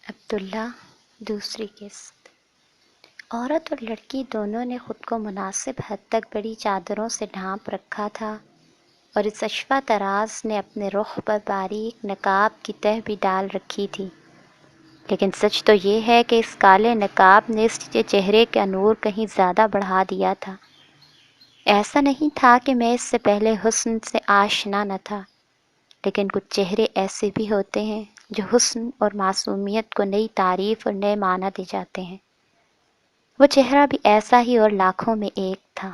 عبداللہ دوسری قسط۔ عورت اور لڑکی دونوں نے خود کو مناسب حد تک بڑی چادروں سے ڈھانپ رکھا تھا اور اس اشوا طراز نے اپنے رخ پر باریک نقاب کی تہ بھی ڈال رکھی تھی، لیکن سچ تو یہ ہے کہ اس کالے نقاب نے اس کے چہرے کا نور کہیں زیادہ بڑھا دیا تھا۔ ایسا نہیں تھا کہ میں اس سے پہلے حسن سے آشنا نہ تھا، لیکن کچھ چہرے ایسے بھی ہوتے ہیں جو حسن اور معصومیت کو نئی تعریف اور نئے معنی دے جاتے ہیں۔ وہ چہرہ بھی ایسا ہی اور لاکھوں میں ایک تھا۔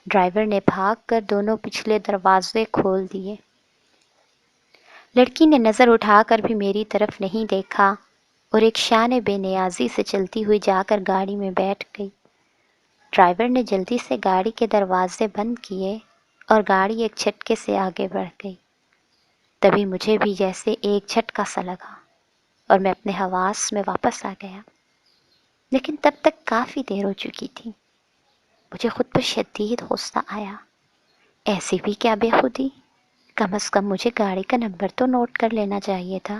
ڈرائیور نے بھاگ کر دونوں پچھلے دروازے کھول دیے۔ لڑکی نے نظر اٹھا کر بھی میری طرف نہیں دیکھا اور ایک شان بے نیازی سے چلتی ہوئی جا کر گاڑی میں بیٹھ گئی۔ ڈرائیور نے جلدی سے گاڑی کے دروازے بند کیے اور گاڑی ایک جھٹکے سے آگے بڑھ گئی۔ تبھی مجھے بھی جیسے ایک جھٹکا سا لگا اور میں اپنے حواس میں واپس آ گیا، لیکن تب تک کافی دیر ہو چکی تھی۔ مجھے خود پر شدید غصہ آیا۔ ایسی بھی کیا بے خودی، کم از کم مجھے گاڑی کا نمبر تو نوٹ کر لینا چاہیے تھا۔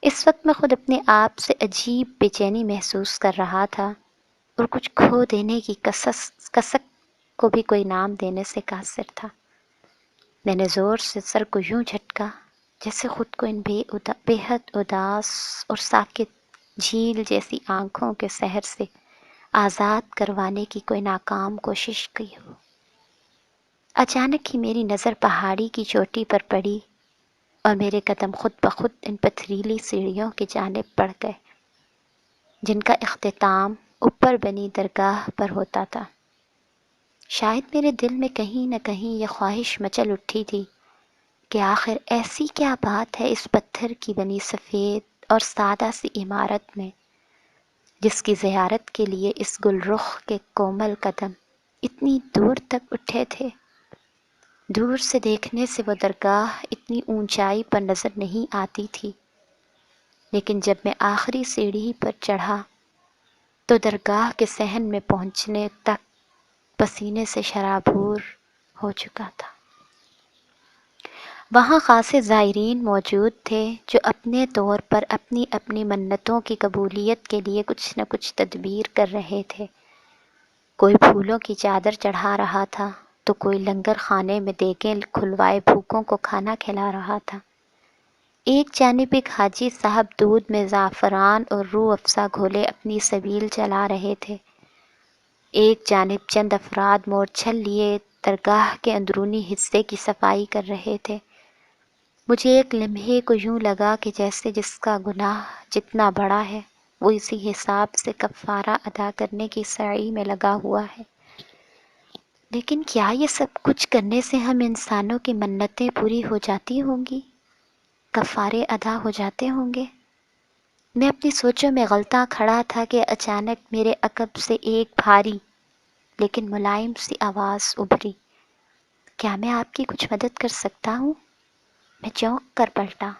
اس وقت میں خود اپنے آپ سے عجیب بے چینی محسوس کر رہا تھا اور کچھ کھو دینے کی کسک کو بھی کوئی نام دینے سے قاصر تھا۔ میں نے زور سے سر کو یوں جھٹکا جیسے خود کو ان بے حد اداس اور ساکت جھیل جیسی آنکھوں کے سحر سے آزاد کروانے کی کوئی ناکام کوشش کی ہو۔ اچانک ہی میری نظر پہاڑی کی چوٹی پر پڑی اور میرے قدم خود بخود ان پتھریلی سیڑھیوں کی جانب بڑھ گئے جن کا اختتام اوپر بنی درگاہ پر ہوتا تھا۔ شاید میرے دل میں کہیں نہ کہیں یہ خواہش مچل اٹھی تھی کہ آخر ایسی کیا بات ہے اس پتھر کی بنی سفید اور سادہ سی عمارت میں جس کی زیارت کے لیے اس گل رخ کے کومل قدم اتنی دور تک اٹھے تھے۔ دور سے دیکھنے سے وہ درگاہ اتنی اونچائی پر نظر نہیں آتی تھی، لیکن جب میں آخری سیڑھی پر چڑھا تو درگاہ کے صحن میں پہنچنے تک پسینے سے شرابور ہو چکا تھا۔ وہاں خاصے زائرین موجود تھے جو اپنے طور پر اپنی اپنی منتوں کی قبولیت کے لیے کچھ نہ کچھ تدبیر کر رہے تھے۔ کوئی پھولوں کی چادر چڑھا رہا تھا تو کوئی لنگر خانے میں دیگیں کھلوائے بھوکوں کو کھانا کھلا رہا تھا۔ ایک جانب ایک حاجی صاحب دودھ میں زعفران اور روح افزا گھولے اپنی سبیل چلا رہے تھے۔ ایک جانب چند افراد مورچھل لیے درگاہ کے اندرونی حصے کی صفائی کر رہے تھے۔ مجھے ایک لمحے کو یوں لگا کہ جیسے جس کا گناہ جتنا بڑا ہے وہ اسی حساب سے کفارہ ادا کرنے کی سعی میں لگا ہوا ہے۔ لیکن کیا یہ سب کچھ کرنے سے ہم انسانوں کی منتیں پوری ہو جاتی ہوں گی؟ کفارے ادا ہو جاتے ہوں گے؟ میں اپنی سوچوں میں غلطاں کھڑا تھا کہ اچانک میرے عقب سے ایک بھاری لیکن ملائم سی آواز ابھری۔ کیا میں آپ کی کچھ مدد کر سکتا ہوں؟ میں چونک کر پلٹا۔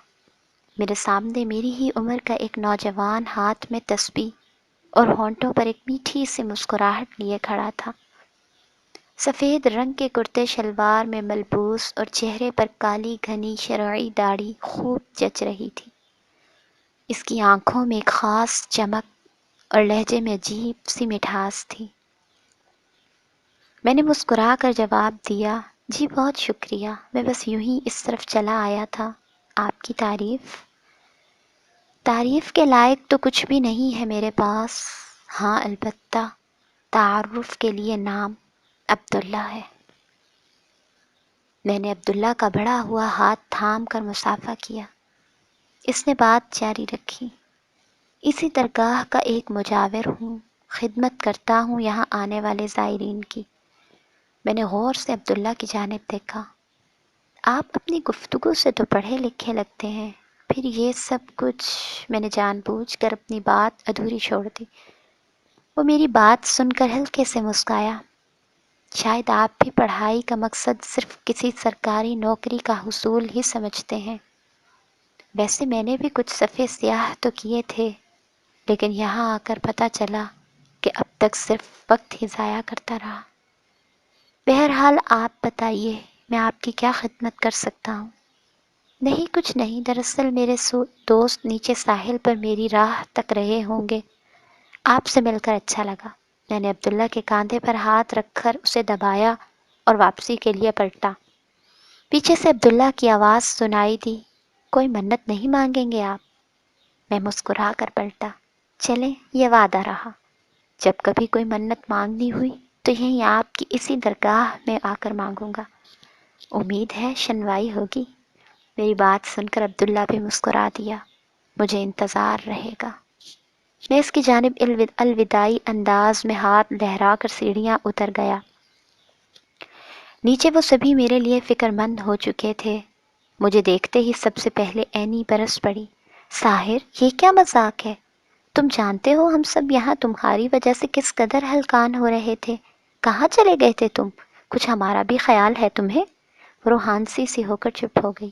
میرے سامنے میری ہی عمر کا ایک نوجوان ہاتھ میں تسبیح اور ہونٹوں پر ایک میٹھی سی مسکراہٹ لیے کھڑا تھا۔ سفید رنگ کے کرتے شلوار میں ملبوس اور چہرے پر کالی گھنی شرعی داڑھی خوب جچ رہی تھی۔ اس کی آنکھوں میں ایک خاص چمک اور لہجے میں عجیب سی مٹھاس تھی۔ میں نے مسکرا کر جواب دیا، جی بہت شکریہ، میں بس یوں ہی اس طرف چلا آیا تھا۔ آپ کی تعریف کے لائق تو کچھ بھی نہیں ہے میرے پاس، ہاں البتہ تعارف کے لیے نام عبداللہ ہے۔ میں نے عبداللہ کا بڑا ہوا ہاتھ تھام کر مصافحہ کیا۔ اس نے بات جاری رکھی، اسی درگاہ کا ایک مجاور ہوں، خدمت کرتا ہوں یہاں آنے والے زائرین کی۔ میں نے غور سے عبداللہ کی جانب دیکھا۔ آپ اپنی گفتگو سے تو پڑھے لکھے لگتے ہیں، پھر یہ سب کچھ؟ میں نے جان بوجھ کر اپنی بات ادھوری چھوڑ دی۔ وہ میری بات سن کر ہلکے سے مسکرایا۔ شاید آپ بھی پڑھائی کا مقصد صرف کسی سرکاری نوکری کا حصول ہی سمجھتے ہیں۔ ویسے میں نے بھی کچھ صفحے سیاہ تو کیے تھے، لیکن یہاں آ کر پتہ چلا کہ اب تک صرف وقت ہی ضائع کرتا رہا۔ بہرحال آپ بتائیے، میں آپ کی کیا خدمت کر سکتا ہوں؟ نہیں کچھ نہیں، دراصل میرے دوست نیچے ساحل پر میری راہ تک رہے ہوں گے۔ آپ سے مل کر اچھا لگا۔ میں نے عبداللہ کے کاندھے پر ہاتھ رکھ کر اسے دبایا اور واپسی کے لیے پلٹا۔ پیچھے سے عبداللہ کی آواز سنائی دی، کوئی منت نہیں مانگیں گے آپ؟ میں مسکرا کر پلٹا، چلیں یہ وعدہ رہا، جب کبھی کوئی منت مانگنی ہوئی تو یہیں آپ کی اسی درگاہ میں آ کر مانگوں گا، امید ہے شنوائی ہوگی۔ میری بات سن کر عبداللہ بھی مسکرا دیا، مجھے انتظار رہے گا۔ میں اس کی جانب الوداعی انداز میں ہاتھ لہرا کر سیڑھیاں اتر گیا۔ نیچے وہ سبھی میرے لیے فکر مند ہو چکے تھے۔ مجھے دیکھتے ہی سب سے پہلے اینی برس پڑی، ساحر یہ کیا مذاق ہے؟ تم جانتے ہو ہم سب یہاں تمہاری وجہ سے کس قدر ہلکان ہو رہے تھے، کہاں چلے گئے تھے تم؟ کچھ ہمارا بھی خیال ہے تمہیں؟ روحانسی سی ہو کر چپ ہو گئی۔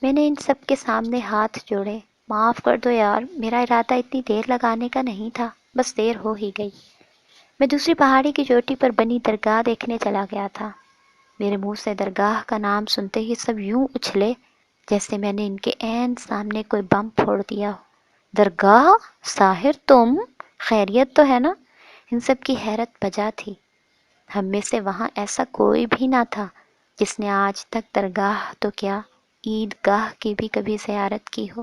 میں نے ان سب کے سامنے ہاتھ جوڑے، معاف کر دو یار، میرا ارادہ اتنی دیر لگانے کا نہیں تھا، بس دیر ہو ہی گئی۔ میں دوسری پہاڑی کی چوٹی پر بنی درگاہ دیکھنے چلا گیا تھا۔ میرے منہ سے درگاہ کا نام سنتے ہی سب یوں اچھلے جیسے میں نے ان کے عین سامنے کوئی بم پھوڑ دیا ہو۔ درگاہ؟ ساحر تم؟ خیریت تو ہے نا؟ ان سب کی حیرت بجا تھی۔ ہم میں سے وہاں ایسا کوئی بھی نہ تھا جس نے آج تک درگاہ تو کیا عید گاہ کی بھی کبھی زیارت کی ہو۔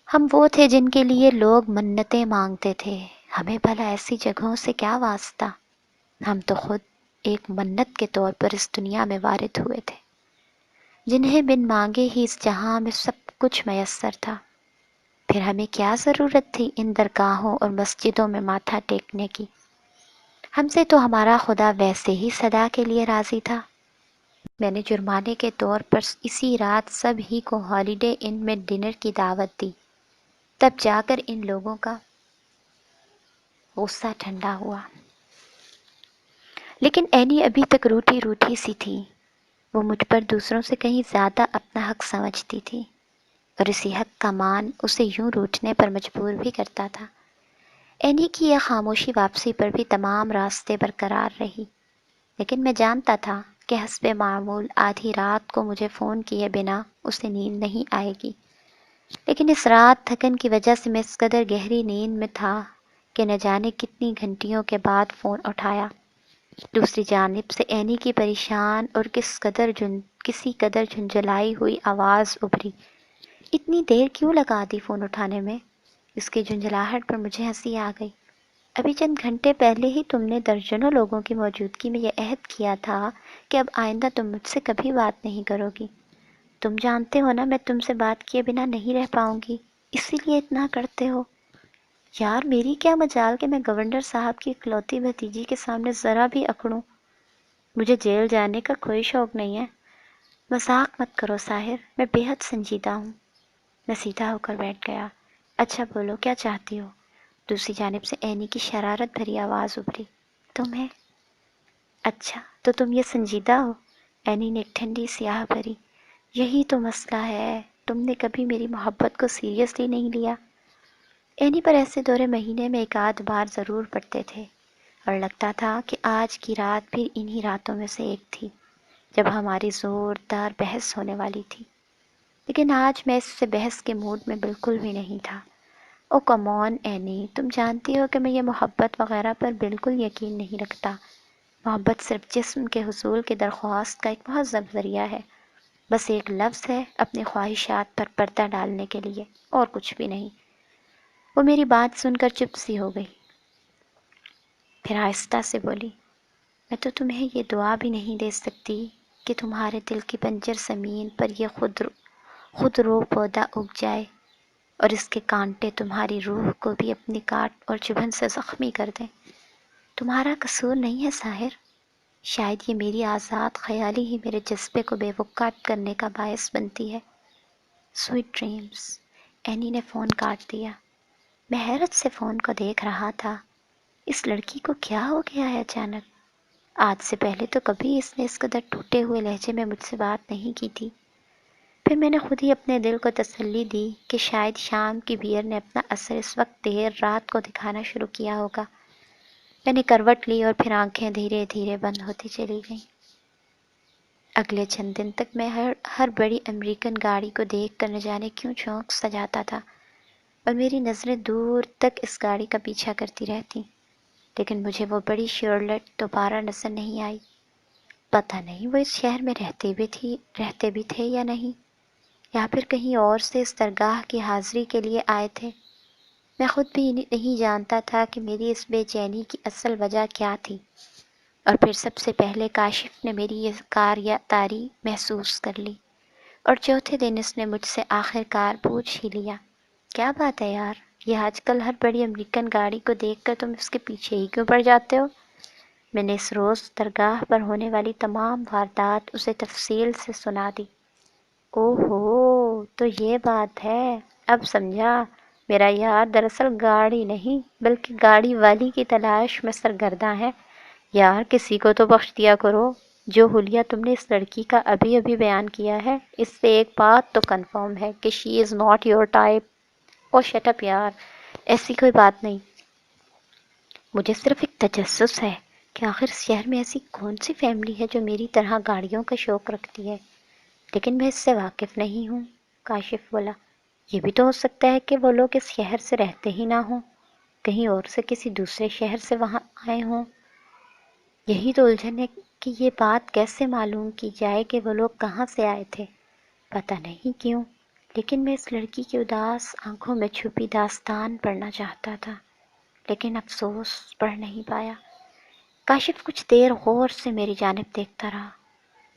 ہم وہ تھے جن کے لیے لوگ منتیں مانگتے تھے، ہمیں بھلا ایسی جگہوں سے کیا واسطہ؟ ہم تو خود ایک منت کے طور پر اس دنیا میں وارد ہوئے تھے، جنہیں بن مانگے ہی اس جہاں میں سب کچھ میسر تھا۔ پھر ہمیں کیا ضرورت تھی ان درگاہوں اور مسجدوں میں ماتھا ٹیکنے کی؟ ہم سے تو ہمارا خدا ویسے ہی صدا کے لیے راضی تھا۔ میں نے جرمانے کے طور پر اسی رات سب ہی کو ہالیڈے ان میں ڈنر کی دعوت دی، تب جا کر ان لوگوں کا غصہ ٹھنڈا ہوا۔ لیکن اینی ابھی تک روٹھی روٹھی سی تھی، وہ مجھ پر دوسروں سے کہیں زیادہ اپنا حق سمجھتی تھی، اور اسی حق کا مان اسے یوں روٹھنے پر مجبور بھی کرتا تھا۔ اینی کی یہ خاموشی واپسی پر بھی تمام راستے برقرار رہی، لیکن میں جانتا تھا کہ حسب معمول آدھی رات کو مجھے فون کیے بنا اسے نیند نہیں آئے گی، لیکن اس رات تھکن کی وجہ سے میں اس قدر گہری نیند میں تھا کہ نہ جانے کتنی گھنٹیوں کے بعد فون اٹھایا۔ دوسری جانب سے اینی کی پریشان اور کسی قدر جھنجھلائی ہوئی آواز ابھری، اتنی دیر کیوں لگا دی فون اٹھانے میں؟ اس کی جھنجھلاہٹ پر مجھے ہنسی آ گئی۔ ابھی چند گھنٹے پہلے ہی تم نے درجنوں لوگوں کی موجودگی میں یہ عہد کیا تھا کہ اب آئندہ تم مجھ سے کبھی بات نہیں کرو گی۔ تم جانتے ہو نا میں تم سے بات کیے بنا نہیں رہ پاؤں گی، اسی لیے اتنا کرتے ہو۔ یار میری کیا مجال کہ میں گورنر صاحب کی اکلوتی بھتیجی کے سامنے ذرا بھی اکڑوں۔ مجھے جیل جانے کا کوئی شوق نہیں ہے۔ مذاق مت کرو ساحر، میں بے حد سنجیدہ ہوں۔ میں سیدھا ہو کر بیٹھ گیا۔ اچھا بولو کیا چاہتی ہو؟ دوسری جانب سے اینی کی شرارت بھری آواز ابھری، تمہیں؟ اچھا تو تم یہ سنجیدہ ہو؟ اینی نے ایک ٹھنڈی سیاہ بھری، یہی تو مسئلہ ہے، تم نے کبھی میری محبت کو سیریسلی نہیں لیا۔ اینی پر ایسے دورے مہینے میں ایک آدھ بار ضرور پڑتے تھے، اور لگتا تھا کہ آج کی رات بھی انہی راتوں میں سے ایک تھی جب ہماری زوردار بحث ہونے والی تھی، لیکن آج میں اس سے بحث کے موڈ میں بالکل بھی نہیں تھا۔ او کم آن اینی، تم جانتی ہو کہ میں یہ محبت وغیرہ پر بالکل یقین نہیں رکھتا۔ محبت صرف جسم کے حصول کی درخواست کا ایک مہذب ذریعہ ہے، بس ایک لفظ ہے اپنی خواہشات پر پردہ ڈالنے کے لیے، اور کچھ بھی نہیں۔ وہ میری بات سن کر چپ سی ہو گئی، پھر آہستہ سے بولی، میں تو تمہیں یہ دعا بھی نہیں دے سکتی کہ تمہارے دل کی بنجر زمین پر یہ خود رو پودا اگ جائے اور اس کے کانٹے تمہاری روح کو بھی اپنی کاٹ اور چبھن سے زخمی کر دیں۔ تمہارا قصور نہیں ہے ساحر، شاید یہ میری آزاد خیالی ہی میرے جذبے کو بے وقت کرنے کا باعث بنتی ہے۔ Sweet dreams. اینی نے فون کاٹ دیا۔ میں حیرت سے فون کو دیکھ رہا تھا، اس لڑکی کو کیا ہو گیا ہے اچانک؟ آج سے پہلے تو کبھی اس نے اس قدر ٹوٹے ہوئے لہجے میں مجھ سے بات نہیں کی تھی۔ پھر میں نے خود ہی اپنے دل کو تسلی دی کہ شاید شام کی بیئر نے اپنا اثر اس وقت دیر رات کو دکھانا شروع کیا ہوگا۔ میں نے کروٹ لی اور پھر آنکھیں دھیرے دھیرے بند ہوتی چلی گئیں۔ اگلے چند دن تک میں ہر بڑی امریکن گاڑی کو دیکھ کر نہ جانے کیوں چونک سا جاتا تھا اور میری نظریں دور تک اس گاڑی کا پیچھا کرتی رہتی، لیکن مجھے وہ بڑی شیورلیٹ دوبارہ نظر نہیں آئی۔ پتہ نہیں وہ اس شہر میں رہتے بھی تھے یا نہیں، یا پھر کہیں اور سے اس درگاہ کی حاضری کے لیے آئے تھے۔ میں خود بھی نہیں جانتا تھا کہ میری اس بے چینی کی اصل وجہ کیا تھی۔ اور پھر سب سے پہلے کاشف نے میری یہ کاریاتاری محسوس کر لی، اور چوتھے دن اس نے مجھ سے آخر کار پوچھ ہی لیا، کیا بات ہے یار، یہ آج کل ہر بڑی امریکن گاڑی کو دیکھ کر تم اس کے پیچھے ہی کیوں پڑ جاتے ہو؟ میں نے اس روز درگاہ پر ہونے والی تمام واردات اسے تفصیل سے سنا دی۔ اوہ ہو، تو یہ بات ہے، اب سمجھا۔ میرا یار دراصل گاڑی نہیں بلکہ گاڑی والی کی تلاش میں سرگرداں ہے۔ یار کسی کو تو بخش دیا کرو۔ جو حلیہ تم نے اس لڑکی کا ابھی ابھی بیان کیا ہے، اس سے ایک بات تو کنفرم ہے کہ she is not your type. Oh shut up یار، ایسی کوئی بات نہیں۔ مجھے صرف ایک تجسس ہے کہ آخر اس شہر میں ایسی کون سی فیملی ہے جو میری طرح گاڑیوں کا شوق رکھتی ہے، لیکن میں اس سے واقف نہیں ہوں۔ کاشف بولا، یہ بھی تو ہو سکتا ہے کہ وہ لوگ اس شہر سے رہتے ہی نہ ہوں، کہیں اور سے کسی دوسرے شہر سے وہاں آئے ہوں۔ یہی تو الجھن ہے کہ یہ بات کیسے معلوم کی جائے کہ وہ لوگ کہاں سے آئے تھے۔ پتہ نہیں کیوں، لیکن میں اس لڑکی کی اداس آنکھوں میں چھپی داستان پڑھنا چاہتا تھا، لیکن افسوس پڑھ نہیں پایا۔ کاشف کچھ دیر غور سے میری جانب دیکھتا رہا،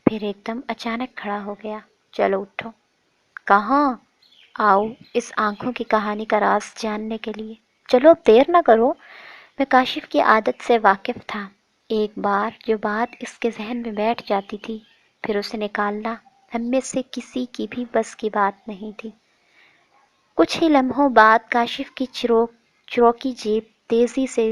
پھر ایک دم اچانک کھڑا ہو گیا۔ چلو اٹھو۔ کہاں؟ آؤ اس آنکھوں کی کہانی کا راز جاننے کے لیے۔ چلو اب دیر نہ کرو۔ میں کاشف کی عادت سے واقف تھا، ایک بار جو بات اس کے ذہن میں بیٹھ جاتی تھی پھر اسے نکالنا ہم میں سے کسی کی بھی بس کی بات نہیں تھی۔ کچھ ہی لمحوں بعد کاشف کی چروکی جیب تیزی سے